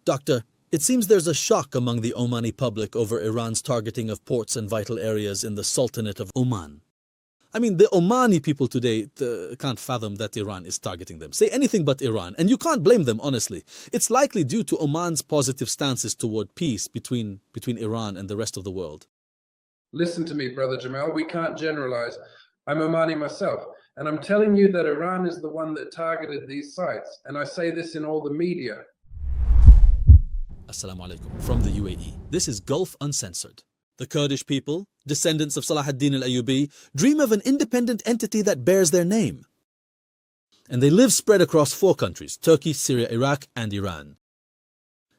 Doctor, it seems there's a shock among the Omani public over Iran's targeting of ports and vital areas in the Sultanate of Oman. I mean, the Omani people today can't fathom that Iran is targeting them. Say anything but Iran, and you can't blame them, honestly. It's likely due to Oman's positive stances toward peace between Iran and the rest of the world. Listen to me, Brother Jamal, we can't generalize. I'm Omani myself, and I'm telling you that Iran is the one that targeted these sites, and I say this in all the media. Assalamu alaikum from the UAE. This is Gulf Uncensored. The Kurdish people, descendants of Salah ad-Din al-Ayyubi, dream of an independent entity that bears their name. And they live spread across 4 countries, Turkey, Syria, Iraq, and Iran.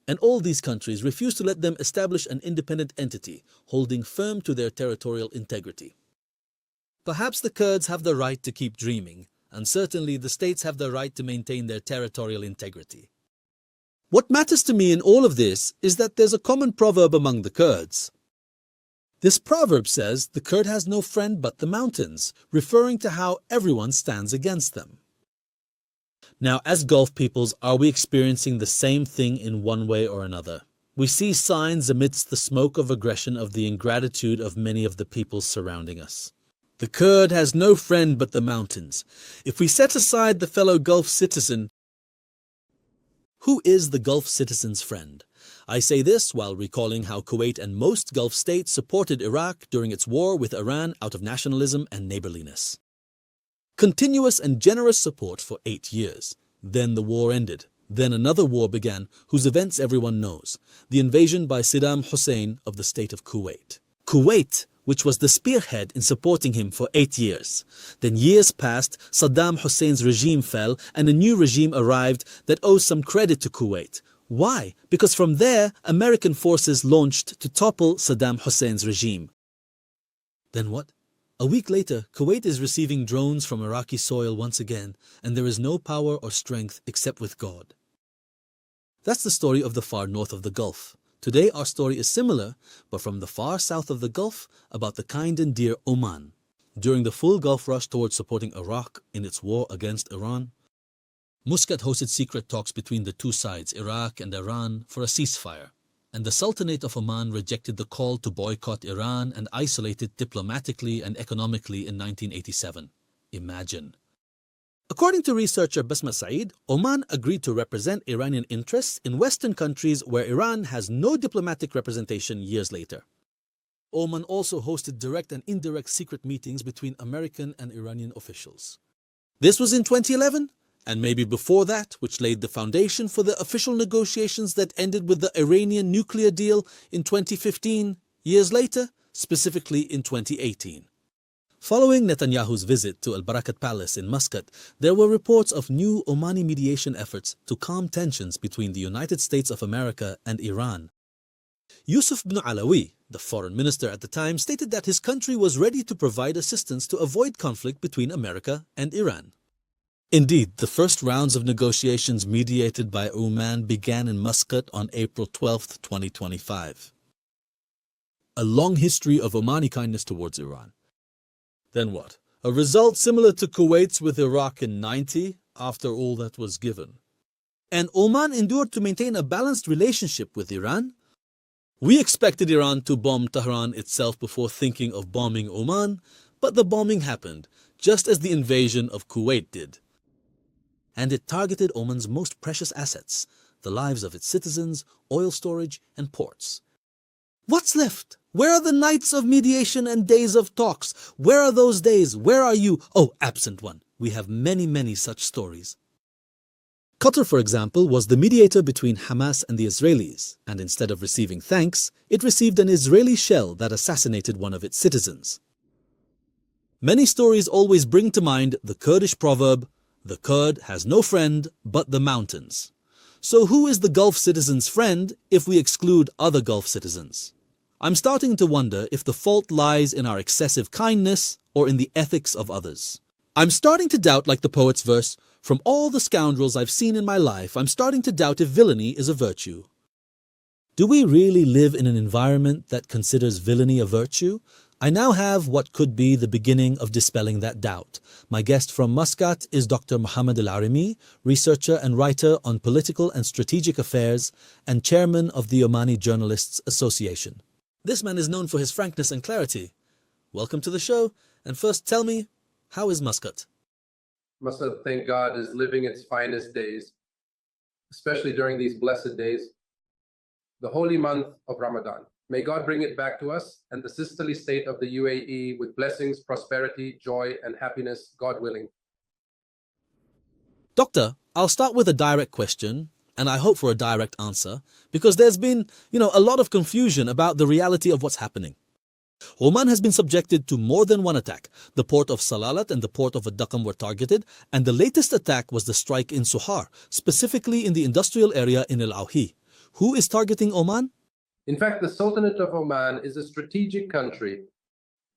And all these countries refuse to let them establish an independent entity, holding firm to their territorial integrity. Perhaps the Kurds have the right to keep dreaming, and certainly the states have the right to maintain their territorial integrity. What matters to me in all of this is that there's a common proverb among the Kurds. This proverb says the Kurd has no friend but the mountains, referring to how everyone stands against them. Now, as Gulf peoples, are we experiencing the same thing in one way or another? We see signs amidst the smoke of aggression of the ingratitude of many of the peoples surrounding us. The Kurd has no friend but the mountains. If we set aside the fellow Gulf citizen, who is the Gulf citizen's friend? I say this while recalling how Kuwait and most Gulf states supported Iraq during its war with Iran out of nationalism and neighborliness. Continuous and generous support for 8 years. Then the war ended. Then another war began, whose events everyone knows. The invasion by Saddam Hussein of the state of Kuwait. Kuwait, which was the spearhead in supporting him for 8 years. Then years passed, Saddam Hussein's regime fell, and a new regime arrived that owes some credit to Kuwait. Why? Because from there, American forces launched to topple Saddam Hussein's regime. Then what? A week later, Kuwait is receiving drones from Iraqi soil once again, and there is no power or strength except with God. That's the story of the far north of the Gulf. Today our story is similar, but from the far south of the Gulf, about the kind and dear Oman. During the full Gulf rush towards supporting Iraq in its war against Iran, Muscat hosted secret talks between the two sides, Iraq and Iran, for a ceasefire. And the Sultanate of Oman rejected the call to boycott Iran and isolate it diplomatically and economically in 1987. Imagine. According to researcher Basma Saeed, Oman agreed to represent Iranian interests in Western countries where Iran has no diplomatic representation years later. Oman also hosted direct and indirect secret meetings between American and Iranian officials. This was in 2011, and maybe before that, which laid the foundation for the official negotiations that ended with the Iranian nuclear deal in 2015, years later, specifically in 2018. Following Netanyahu's visit to Al Barakat Palace in Muscat, there were reports of new Omani mediation efforts to calm tensions between the United States of America and Iran. Yusuf ibn Alawi, the foreign minister at the time, stated that his country was ready to provide assistance to avoid conflict between America and Iran. Indeed, the first rounds of negotiations mediated by Oman began in Muscat on April 12, 2025. A long history of Omani kindness towards Iran. Then what? A result similar to Kuwait's with Iraq in 90, after all that was given. And Oman endured to maintain a balanced relationship with Iran. We expected Iran to bomb Tehran itself before thinking of bombing Oman, but the bombing happened, just as the invasion of Kuwait did. And it targeted Oman's most precious assets, the lives of its citizens, oil storage, and ports. What's left? Where are the nights of mediation and days of talks? Where are those days? Where are you? Oh, absent one. We have many, many such stories. Qatar, for example, was the mediator between Hamas and the Israelis, and instead of receiving thanks, it received an Israeli shell that assassinated one of its citizens. Many stories always bring to mind the Kurdish proverb, "The Kurd has no friend but the mountains." So who is the Gulf citizen's friend if we exclude other Gulf citizens? I'm starting to wonder if the fault lies in our excessive kindness or in the ethics of others. I'm starting to doubt, like the poet's verse, "From all the scoundrels I've seen in my life, I'm starting to doubt if villainy is a virtue." Do we really live in an environment that considers villainy a virtue? I now have what could be the beginning of dispelling that doubt. My guest from Muscat is Dr. Mohamed Alaraimi, researcher and writer on political and strategic affairs and chairman of the Omani Journalists Association. This man is known for his frankness and clarity. Welcome to the show, and first tell me, how is Muscat? Muscat, thank God, is living its finest days, especially during these blessed days, the holy month of Ramadan. May God bring it back to us and the sisterly state of the UAE with blessings, prosperity, joy, and happiness, God willing. Doctor, I'll start with a direct question, and I hope for a direct answer, because there's been, a lot of confusion about the reality of what's happening. Oman has been subjected to more than one attack. The port of Salalat and the port of Ad-Dakham were targeted, and the latest attack was the strike in Suhar, specifically in the industrial area in Al-Awhi. Who is targeting Oman? In fact, the Sultanate of Oman is a strategic country.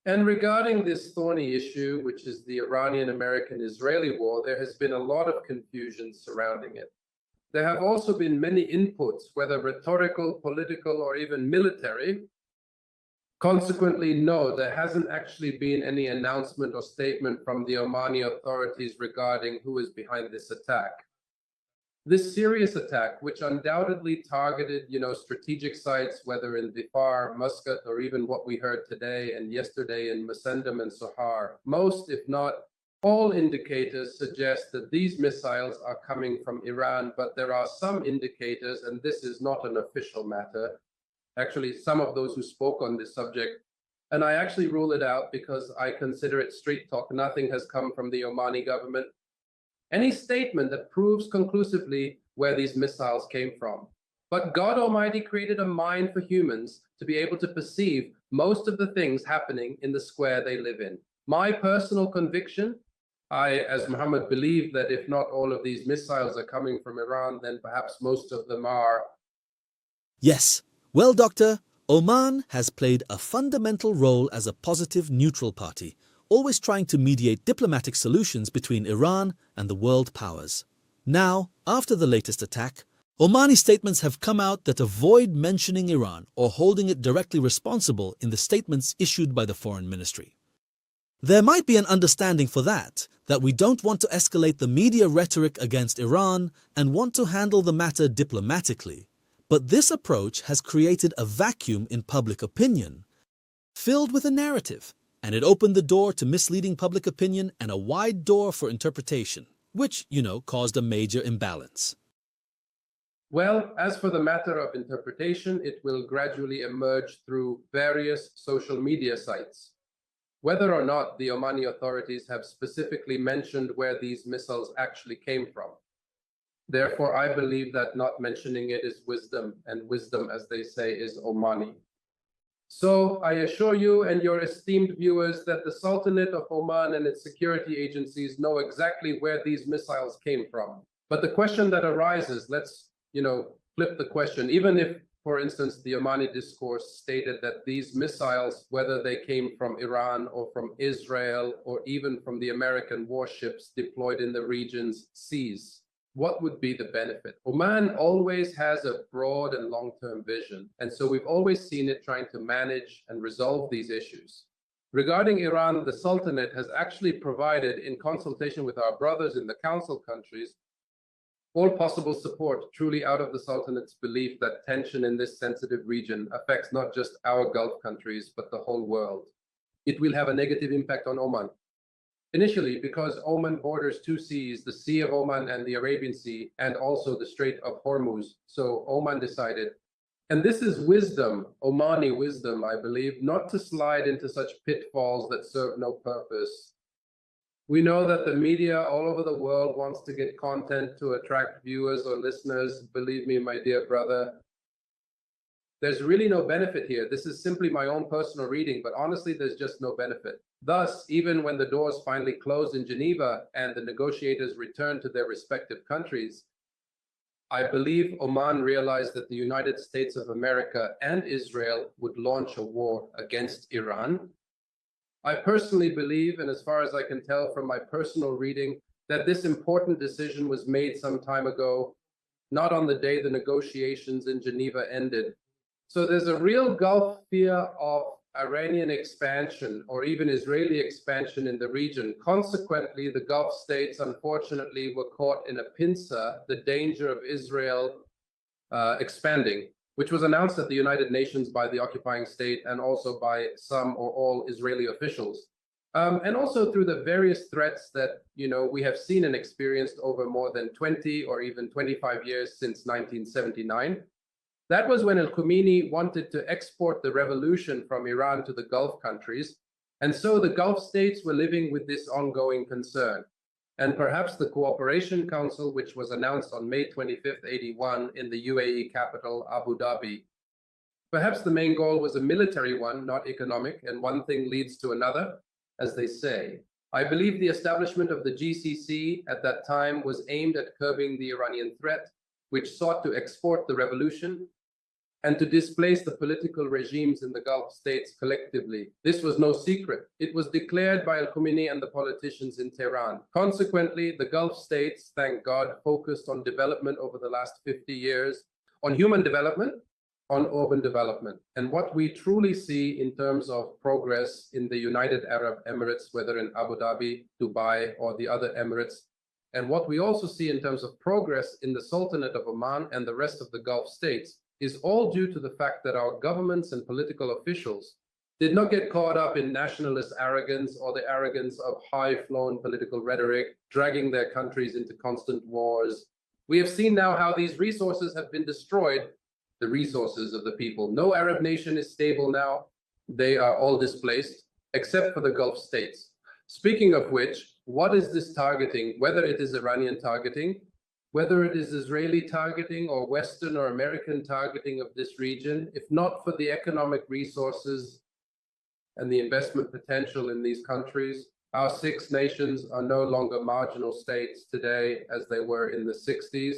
And regarding this thorny issue, which is the Iranian-American-Israeli war, there has been a lot of confusion surrounding it. There have also been many inputs, whether rhetorical, political, or even military. Consequently, no, there hasn't actually been any announcement or statement from the Omani authorities regarding who is behind this attack. This serious attack, which undoubtedly targeted, strategic sites, whether in Dhifar, Muscat, or even what we heard today and yesterday in Musandam and Suhar, most, if not all indicators suggest that these missiles are coming from Iran, but there are some indicators, and this is not an official matter, actually some of those who spoke on this subject, and I actually rule it out because I consider it street talk. Nothing has come from the Omani government. Any statement that proves conclusively where these missiles came from. But God Almighty created a mind for humans to be able to perceive most of the things happening in the square they live in. My personal conviction, I, as Muhammad, believe that if not all of these missiles are coming from Iran, then perhaps most of them are. Yes. Well, Doctor, Oman has played a fundamental role as a positive neutral party, always trying to mediate diplomatic solutions between Iran and the world powers. Now, after the latest attack, Omani statements have come out that avoid mentioning Iran or holding it directly responsible in the statements issued by the Foreign Ministry. There might be an understanding for that we don't want to escalate the media rhetoric against Iran and want to handle the matter diplomatically. But this approach has created a vacuum in public opinion, filled with a narrative, and it opened the door to misleading public opinion and a wide door for interpretation, which, caused a major imbalance. Well, as for the matter of interpretation, it will gradually emerge through various social media sites. Whether or not the Omani authorities have specifically mentioned where these missiles actually came from. Therefore, I believe that not mentioning it is wisdom, and wisdom, as they say, is Omani. So I assure you and your esteemed viewers that the Sultanate of Oman and its security agencies know exactly where these missiles came from. But the question that arises, let's, flip the question, even if, for instance, the Omani discourse stated that these missiles, whether they came from Iran or from Israel or even from the American warships deployed in the region's seas, what would be the benefit? Oman always has a broad and long-term vision, and so we've always seen it trying to manage and resolve these issues. Regarding Iran, the Sultanate has actually provided, in consultation with our brothers in the Council countries, all possible support, truly out of the Sultanate's belief that tension in this sensitive region affects not just our Gulf countries, but the whole world. It will have a negative impact on Oman. Initially, because Oman borders two seas, the Sea of Oman and the Arabian Sea, and also the Strait of Hormuz. So Oman decided, and this is wisdom, Omani wisdom, I believe, not to slide into such pitfalls that serve no purpose. We know that the media all over the world wants to get content to attract viewers or listeners. Believe me, my dear brother, there's really no benefit here. This is simply my own personal reading, but honestly, there's just no benefit. Thus, even when the doors finally closed in Geneva and the negotiators returned to their respective countries, I believe Oman realized that the United States of America and Israel would launch a war against Iran. I personally believe, and as far as I can tell from my personal reading, that this important decision was made some time ago, not on the day the negotiations in Geneva ended. So there's a real gulf fear of Iranian expansion or even Israeli expansion in the region. Consequently, the Gulf states, unfortunately, were caught in a pincer, the danger of Israel expanding, which was announced at the United Nations by the occupying state and also by some or all Israeli officials. And also through the various threats that we have seen and experienced over more than 20 or even 25 years since 1979. That was when Khomeini wanted to export the revolution from Iran to the Gulf countries. And so the Gulf states were living with this ongoing concern. And perhaps the Cooperation Council, which was announced on May 25th, 81 in the UAE capital, Abu Dhabi. Perhaps the main goal was a military one, not economic, and one thing leads to another, as they say. I believe the establishment of the GCC at that time was aimed at curbing the Iranian threat, which sought to export the revolution and to displace the political regimes in the Gulf states collectively. This was no secret. It was declared by Khomeini and the politicians in Tehran. Consequently, the Gulf states, thank God, focused on development over the last 50 years, on human development, on urban development. And what we truly see in terms of progress in the United Arab Emirates, whether in Abu Dhabi, Dubai, or the other Emirates, and what we also see in terms of progress in the Sultanate of Oman and the rest of the Gulf states, is all due to the fact that our governments and political officials did not get caught up in nationalist arrogance or the arrogance of high-flown political rhetoric, dragging their countries into constant wars. We have seen now how these resources have been destroyed, the resources of the people. No Arab nation is stable now. They are all displaced, except for the Gulf states. Speaking of which, what is this targeting, whether it is Iranian targeting, whether it is Israeli targeting or Western or American targeting of this region, if not for the economic resources and the investment potential in these countries, our 6 nations are no longer marginal states today as they were in the 60s.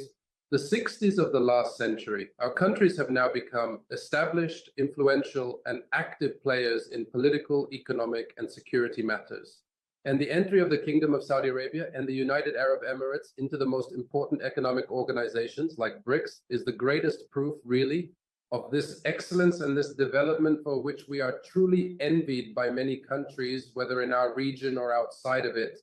The 60s of the last century, our countries have now become established, influential, and active players in political, economic, and security matters. And the entry of the Kingdom of Saudi Arabia and the United Arab Emirates into the most important economic organizations like BRICS is the greatest proof, really, of this excellence and this development for which we are truly envied by many countries, whether in our region or outside of it.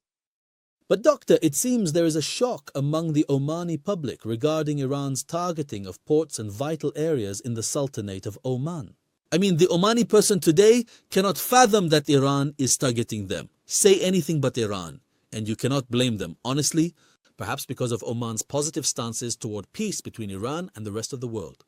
But doctor, it seems there is a shock among the Omani public regarding Iran's targeting of ports and vital areas in the Sultanate of Oman. I mean, the Omani person today cannot fathom that Iran is targeting them. Say anything but Iran, and you cannot blame them, honestly, perhaps because of Oman's positive stances toward peace between Iran and the rest of the world.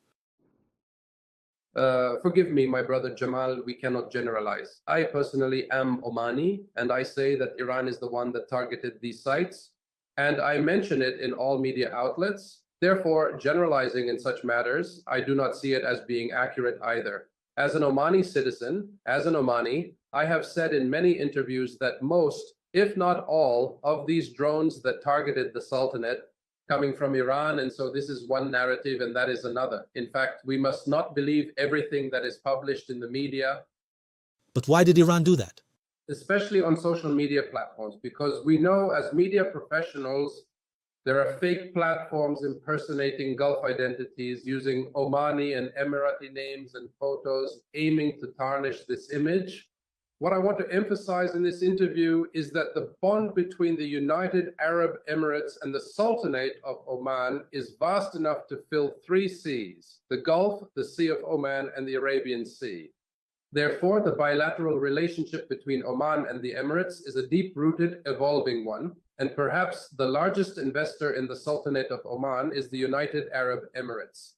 Forgive me, my brother Jamal, we cannot generalize. I personally am Omani, and I say that Iran is the one that targeted these sites, and I mention it in all media outlets. Therefore, generalizing in such matters, I do not see it as being accurate either. As an Omani citizen, as an Omani, I have said in many interviews that most, if not all, of these drones that targeted the Sultanate coming from Iran, and so this is one narrative and that is another. In fact, we must not believe everything that is published in the media. But why did Iran do that? Especially on social media platforms, because we know as media professionals, there are fake platforms impersonating Gulf identities, using Omani and Emirati names and photos, aiming to tarnish this image. What I want to emphasize in this interview is that the bond between the United Arab Emirates and the Sultanate of Oman is vast enough to fill 3 seas: the Gulf, the Sea of Oman, and the Arabian Sea. Therefore, the bilateral relationship between Oman and the Emirates is a deep-rooted, evolving one, and perhaps the largest investor in the Sultanate of Oman is the United Arab Emirates.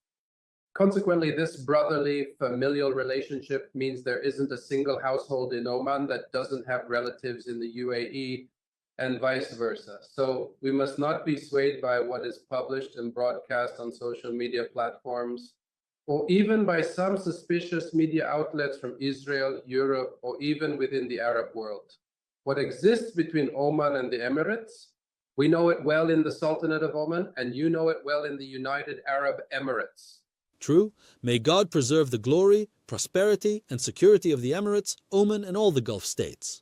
Consequently, this brotherly, familial relationship means there isn't a single household in Oman that doesn't have relatives in the UAE, and vice versa. So we must not be swayed by what is published and broadcast on social media platforms, or even by some suspicious media outlets from Israel, Europe, or even within the Arab world. What exists between Oman and the Emirates, we know it well in the Sultanate of Oman, and you know it well in the United Arab Emirates. True. May God preserve the glory, prosperity, and security of the Emirates, Oman, and all the Gulf states.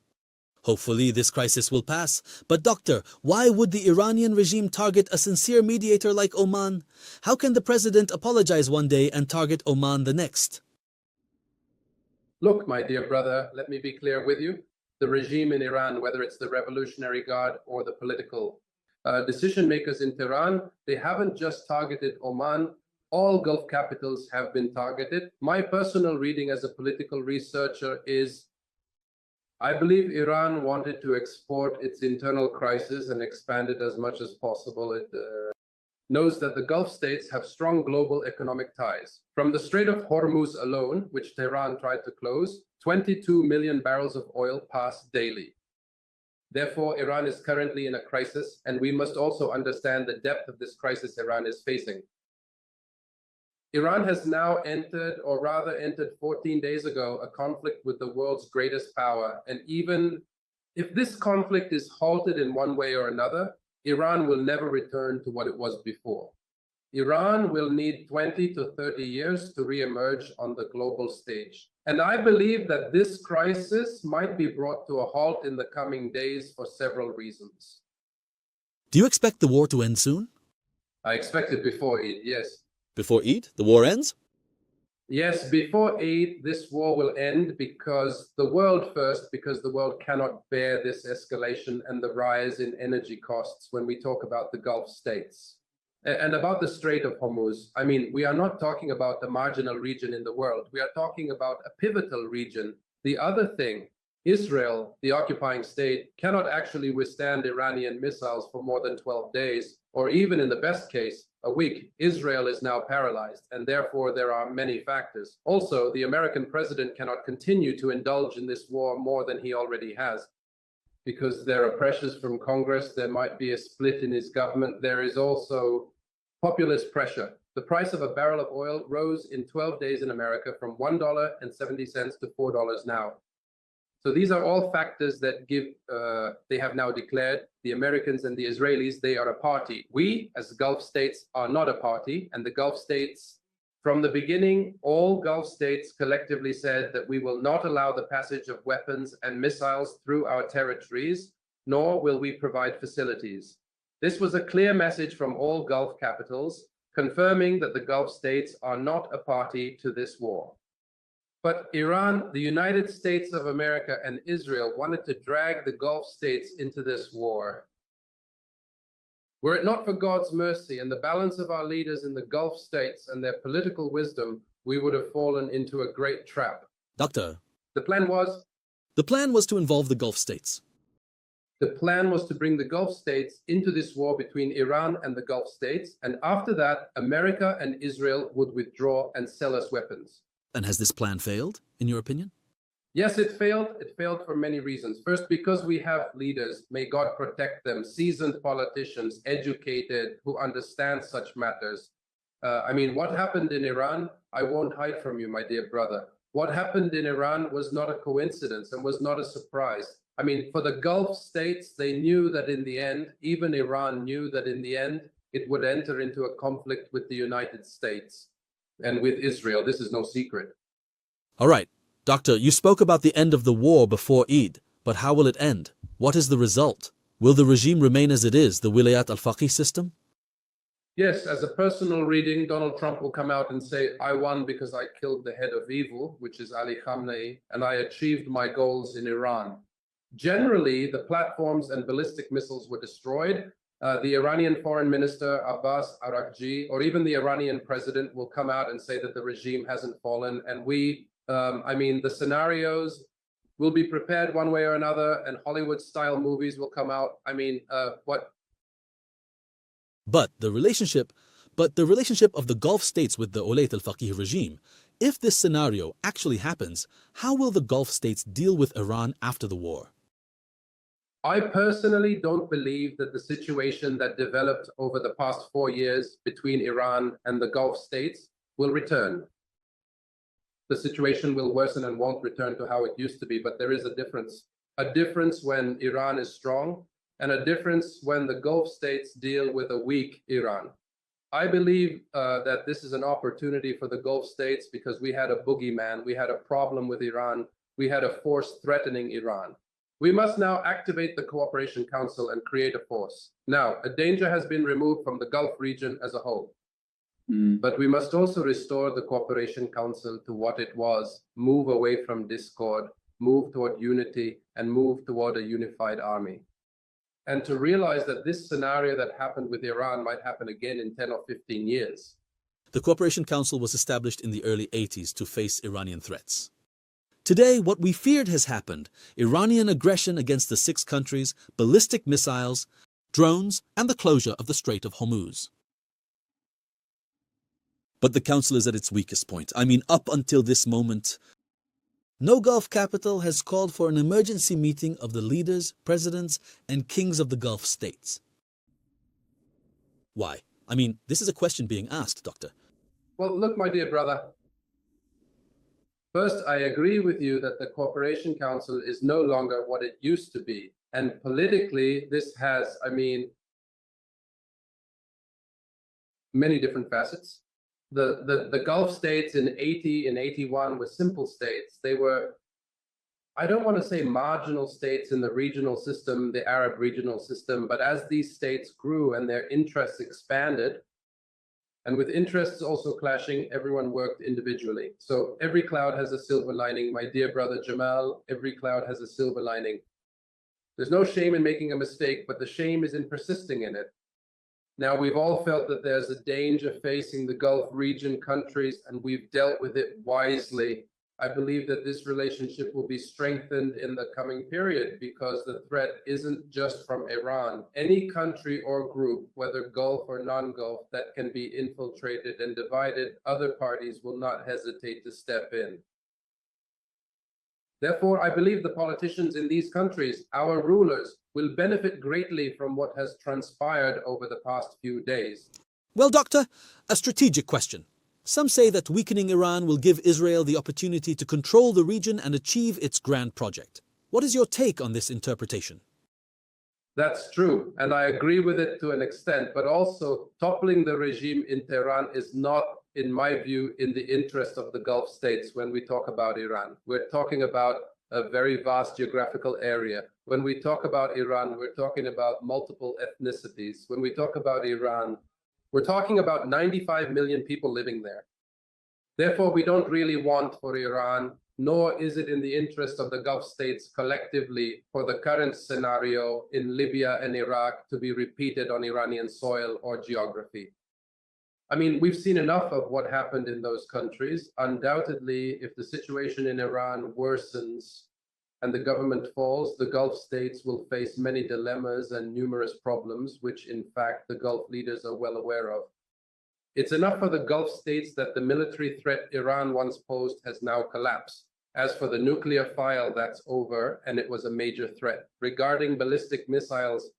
Hopefully this crisis will pass. But doctor, why would the Iranian regime target a sincere mediator like Oman? How can the president apologize one day and target Oman the next? Look, my dear brother, let me be clear with you. The regime in Iran, whether it's the Revolutionary Guard or the political decision makers in Tehran, they haven't just targeted Oman. All Gulf capitals have been targeted. My personal reading as a political researcher is I believe Iran wanted to export its internal crisis and expand it as much as possible. It knows that the Gulf states have strong global economic ties. From the Strait of Hormuz alone, which Tehran tried to close, 22 million barrels of oil pass daily. Therefore, Iran is currently in a crisis, and we must also understand the depth of this crisis Iran is facing. Iran has now entered, or rather entered 14 days ago, a conflict with the world's greatest power. And even if this conflict is halted in one way or another, Iran will never return to what it was before. Iran will need 20 to 30 years to re-emerge on the global stage. And I believe that this crisis might be brought to a halt in the coming days for several reasons. Do you expect the war to end soon? I expect it before Eid, yes. Before Eid, the war ends? Yes, before Eid, this war will end because the world cannot bear this escalation and the rise in energy costs when we talk about the Gulf states. And about the Strait of Hormuz, I mean, we are not talking about the marginal region in the world. We are talking about a pivotal region. The other thing, Israel, the occupying state, cannot actually withstand Iranian missiles for more than 12 days, or even in the best case, a week. Israel is now paralyzed, and therefore there are many factors. Also, the American president cannot continue to indulge in this war more than he already has, because there are pressures from Congress. There might be a split in his government. There is also populist pressure. The price of a barrel of oil rose in 12 days in America from $1.70 to $4 now. So these are all factors that they have now declared, the Americans and the Israelis, they are a party. We, as Gulf states, are not a party. And the Gulf states, from the beginning, all Gulf states collectively said that we will not allow the passage of weapons and missiles through our territories, nor will we provide facilities. This was a clear message from all Gulf capitals, confirming that the Gulf states are not a party to this war. But Iran, the United States of America, and Israel wanted to drag the Gulf states into this war. Were it not for God's mercy and the balance of our leaders in the Gulf states and their political wisdom, we would have fallen into a great trap. Doctor, The plan was to involve the Gulf states. The plan was to bring the Gulf states into this war between Iran and the Gulf states, and after that, America and Israel would withdraw and sell us weapons. And has this plan failed, in your opinion? Yes, it failed. It failed for many reasons. First, because we have leaders, may God protect them, seasoned politicians, educated, who understand such matters. What happened in Iran, I won't hide from you, my dear brother. What happened in Iran was not a coincidence and was not a surprise. For the Gulf states, they knew that in the end, even Iran knew that in the end, it would enter into a conflict with the United States and with Israel. This is no secret. All right. Doctor, you spoke about the end of the war before Eid, but how will it end? What is the result? Will the regime remain as it is, the Wilayat al-Faqih system? Yes, as a personal reading, Donald Trump will come out and say, I won because I killed the head of evil, which is Ali Khamenei, and I achieved my goals in Iran. Generally, the platforms and ballistic missiles were destroyed. The Iranian foreign minister, Abbas Araghchi, or even the Iranian president will come out and say that the regime hasn't fallen. And the scenarios will be prepared one way or another, and Hollywood-style movies will come out. But the relationship of the Gulf states with the Wilayat al-Faqih regime, if this scenario actually happens, how will the Gulf states deal with Iran after the war? I personally don't believe that the situation that developed over the past 4 years between Iran and the Gulf states will return. The situation will worsen and won't return to how it used to be, but there is a difference when Iran is strong and a difference when the Gulf states deal with a weak Iran. I believe that this is an opportunity for the Gulf states because we had a boogeyman, we had a problem with Iran, we had a force threatening Iran. We must now activate the Cooperation Council and create a force. Now, a danger has been removed from the Gulf region as a whole. But we must also restore the Cooperation Council to what it was, move away from discord, move toward unity, and move toward a unified army. And to realize that this scenario that happened with Iran might happen again in 10 or 15 years. The Cooperation Council was established in the early 80s to face Iranian threats. Today, what we feared has happened: Iranian aggression against the 6 countries, ballistic missiles, drones, and the closure of the Strait of Hormuz. But the Council is at its weakest point. I mean, up until this moment, no Gulf capital has called for an emergency meeting of the leaders, presidents, and kings of the Gulf states. Why? I mean, this is a question being asked, Doctor. Well, look, my dear brother. First, I agree with you that the Cooperation Council is no longer what it used to be. And politically, this has, many different facets. The Gulf states in 80 and 81 were simple states. They were, I don't want to say marginal states in the regional system, the Arab regional system, but as these states grew and their interests expanded, and with interests also clashing, everyone worked individually. So every cloud has a silver lining. My dear brother Jamal, every cloud has a silver lining. There's no shame in making a mistake, but the shame is in persisting in it. Now, we've all felt that there's a danger facing the Gulf region countries, and we've dealt with it wisely. I believe that this relationship will be strengthened in the coming period because the threat isn't just from Iran. Any country or group, whether Gulf or non-Gulf, that can be infiltrated and divided, other parties will not hesitate to step in. Therefore, I believe the politicians in these countries, our rulers, will benefit greatly from what has transpired over the past few days. Well, Doctor, a strategic question. Some say that weakening Iran will give Israel the opportunity to control the region and achieve its grand project. What is your take on this interpretation? That's true, and I agree with it to an extent, but also toppling the regime in Tehran is not, in my view, in the interest of the Gulf states when we talk about Iran. We're talking about a very vast geographical area. When we talk about Iran, we're talking about multiple ethnicities. When we talk about Iran, we're talking about 95 million people living there. Therefore, we don't really want for Iran, nor is it in the interest of the Gulf states collectively for the current scenario in Libya and Iraq to be repeated on Iranian soil or geography. I mean, we've seen enough of what happened in those countries. Undoubtedly, if the situation in Iran worsens and the government falls, the Gulf states will face many dilemmas and numerous problems, which in fact the Gulf leaders are well aware of. It's enough for the Gulf states that the military threat Iran once posed has now collapsed. As for the nuclear file, that's over, and it was a major threat. Regarding ballistic missiles,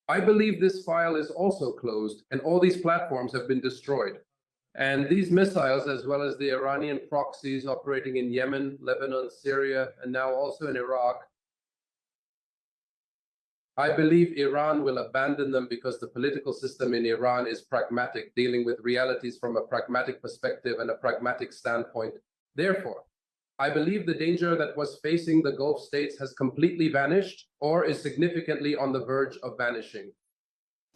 I believe this file is also closed, and all these platforms have been destroyed. And these missiles, as well as the Iranian proxies operating in Yemen, Lebanon, Syria, and now also in Iraq, I believe Iran will abandon them because the political system in Iran is pragmatic, dealing with realities from a pragmatic perspective and a pragmatic standpoint. Therefore, I believe the danger that was facing the Gulf states has completely vanished or is significantly on the verge of vanishing.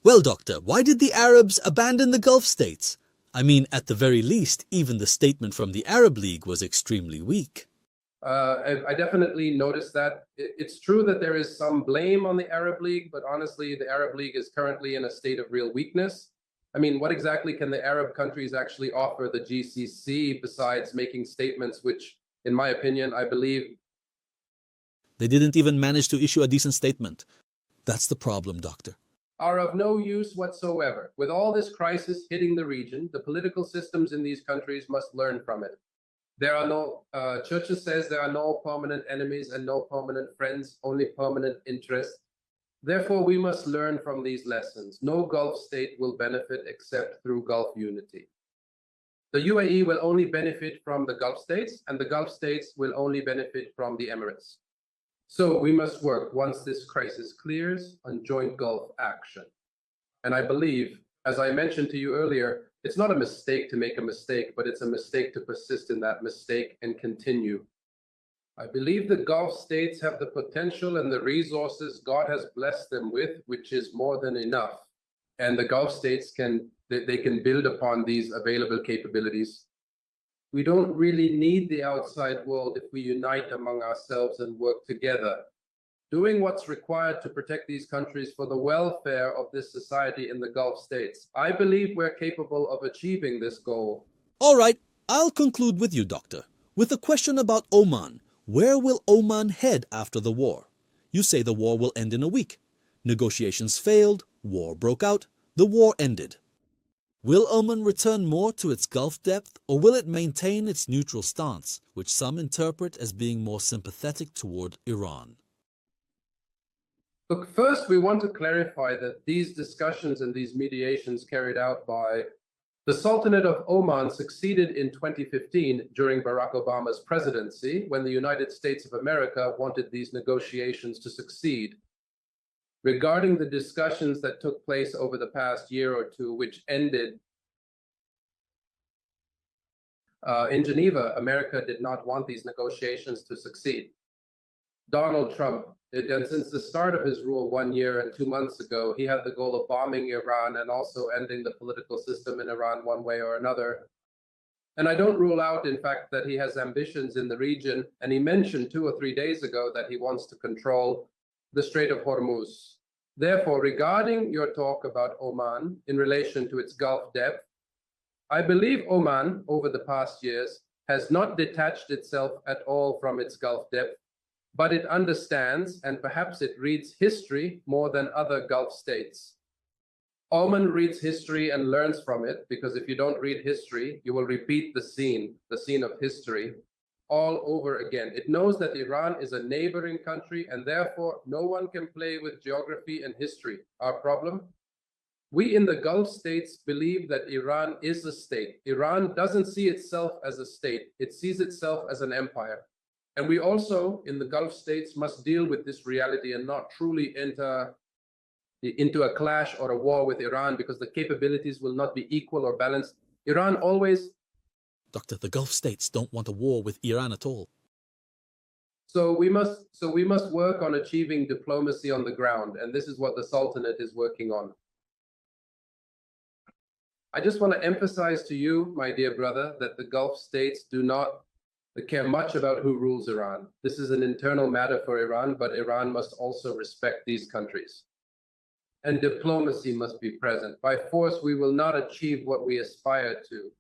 Well, Doctor, why did the Arabs abandon the Gulf states? I mean, at the very least, even the statement from the Arab League was extremely weak. I definitely noticed that. It's true that there is some blame on the Arab League, but honestly, the Arab League is currently in a state of real weakness. I mean, what exactly can the Arab countries actually offer the GCC besides making statements which, in my opinion, I believe they didn't even manage to issue a decent statement. That's the problem, Doctor. Are of no use whatsoever. With all this crisis hitting the region, the political systems in these countries must learn from it. There are no, Churches says there are no permanent enemies and no permanent friends, only permanent interests. Therefore, we must learn from these lessons. No Gulf state will benefit except through Gulf unity. The UAE will only benefit from the Gulf states, and the Gulf states will only benefit from the Emirates. So we must work, once this crisis clears, on joint Gulf action. And I believe, as I mentioned to you earlier, it's not a mistake to make a mistake, but it's a mistake to persist in that mistake and continue. I believe the Gulf states have the potential and the resources God has blessed them with, which is more than enough. And the Gulf states can they can build upon these available capabilities. We don't really need the outside world if we unite among ourselves and work together, doing what's required to protect these countries for the welfare of this society in the Gulf states. I believe we're capable of achieving this goal. All right, I'll conclude with you, Doctor, with a question about Oman. Where will Oman head after the war? You say the war will end in a week. Negotiations failed, war broke out, the war ended. Will Oman return more to its Gulf depth, or will it maintain its neutral stance, which some interpret as being more sympathetic toward Iran? Look, first, we want to clarify that these discussions and these mediations carried out by the Sultanate of Oman succeeded in 2015 during Barack Obama's presidency, when the United States of America wanted these negotiations to succeed. Regarding the discussions that took place over the past year or two, which ended in Geneva, America did not want these negotiations to succeed. Donald Trump, and since the start of his rule 1 year and 2 months ago, he had the goal of bombing Iran and also ending the political system in Iran one way or another. And I don't rule out, in fact, that he has ambitions in the region. And he mentioned 2 or 3 days ago that he wants to control the Strait of Hormuz. Therefore, regarding your talk about Oman in relation to its Gulf depth, I believe Oman, over the past years, has not detached itself at all from its Gulf depth, but it understands and perhaps it reads history more than other Gulf states. Oman reads history and learns from it, because if you don't read history, you will repeat the scene of history, all over again. It knows that Iran is a neighboring country, and therefore no one can play with geography and history. Our problem? We in the Gulf states believe that Iran is a state. Iran doesn't see itself as a state. It sees itself as an empire. And we also, in the Gulf states, must deal with this reality and not truly enter into a clash or a war with Iran, because the capabilities will not be equal or balanced. Iran always... Doctor, the Gulf states don't want a war with Iran at all. So we must work on achieving diplomacy on the ground, and this is what the Sultanate is working on. I just want to emphasize to you, my dear brother, that the Gulf states do not care much about who rules Iran. This is an internal matter for Iran, but Iran must also respect these countries. And diplomacy must be present. By force, we will not achieve what we aspire to.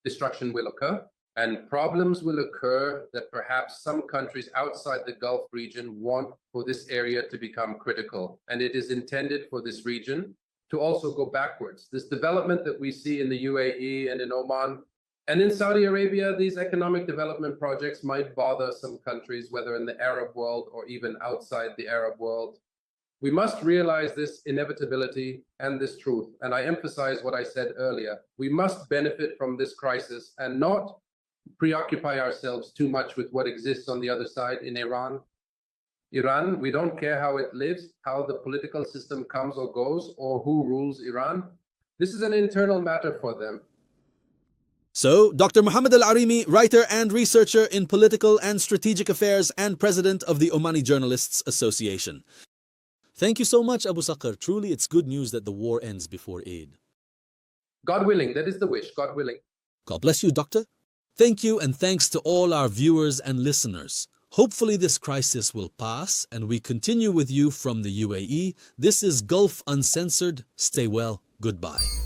Destruction will occur, and problems will occur that perhaps some countries outside the Gulf region want for this area to become critical. And it is intended for this region to also go backwards. This development that we see in the UAE and in Oman and in Saudi Arabia, these economic development projects might bother some countries, whether in the Arab world or even outside the Arab world. We must realize this inevitability and this truth. And I emphasize what I said earlier. We must benefit from this crisis and not preoccupy ourselves too much with what exists on the other side in Iran. Iran, we don't care how it lives, how the political system comes or goes, or who rules Iran. This is an internal matter for them. So, Dr. Mohamed Alaraimi, writer and researcher in political and strategic affairs and president of the Omani Journalists Association. Thank you so much, Abu Sakr. Truly, it's good news that the war ends before Eid. God willing, that is the wish, God willing. God bless you, Doctor. Thank you, and thanks to all our viewers and listeners. Hopefully this crisis will pass and we continue with you from the UAE. This is Gulf Uncensored. Stay well. Goodbye.